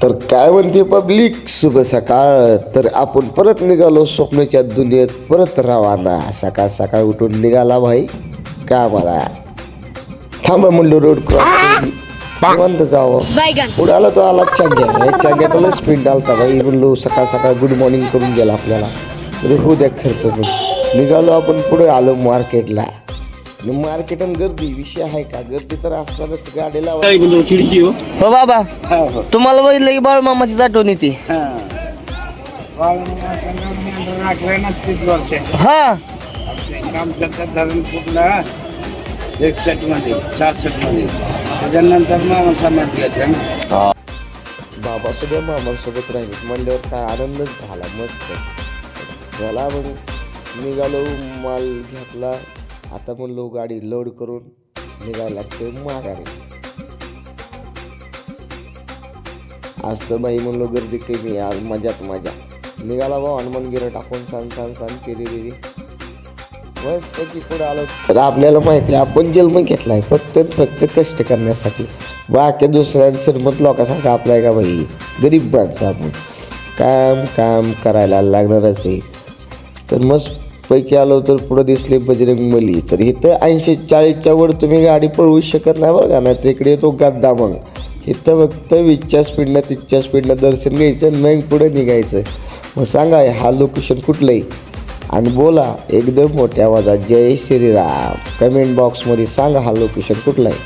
तर काय म्हणते पब्लिक, शुभ सकाळ. तर आपण परत निघालो स्वप्नाच्या दुनियेत, परत रवाना. सकाळ सकाळ उठून निघाला भाई कामाला. थांबा म्हणलो रोड क्रॉस निवांत जावं. पुढे आला तो आला चांग्या चांग्यातला स्पीड डालता भाई. म्हणलो सकाळ सकाळ गुड मॉर्निंग करून गेला आपल्याला. होऊ द्या खर्च पण. निघालो आपण पुढे आलो मार्केटला. मार्केट गर्दी विषय आहे का? गर्दी तर असतानाच गाडीला खिडकी हो बाबा, तुम्हाला बघितलं की बाळ मामाची आठवण येते. हा धरण कुठला 61 मध्ये 66 मध्ये त्याच्यानंतर मामा समाज घेतला. बाबा सुद्धा मामासोबत राहिले म्हणल्यावर काय आनंदच झाला. मस्त चला मग निघालो, माल घेतला. आता म्हणलो गाडी लोड करून निघायला लागते माघारी. आज तर बाई म्हणलो गर्दी कमी, आज मजात मजा. निघाला भाऊ हनुमान गिरं टाकून सांग केली मस्त की पुढे आलो. तर आपल्याला माहिती आहे आपण जन्म घेतलाय फक्त कष्ट करण्यासाठी. बाकी दुसऱ्यांचं मत लोकांसारखं आपलाय का भाई? गरीब माणसं आपण, काम करायला लागणारच आहे. तर मस्त पैकी आलो तर पुढं दिसले बजरंग बली. तर इथं 80-40च्या वर तुम्ही गाडी पळवू शकत नाही बरं का. नाही तिकडे तो गद्दा. मग इथं फक्त 20च्या स्पीडनं 30च्या स्पीडनं दर्शन घ्यायचं, मग पुढे निघायचं. मग सांगा हा लोकेशन कुठलं आहे आणि बोला एकदम मोठ्या आवाजात जय श्रीराम. कमेंट बॉक्समध्ये सांगा हा लोकेशन कुठलं आहे.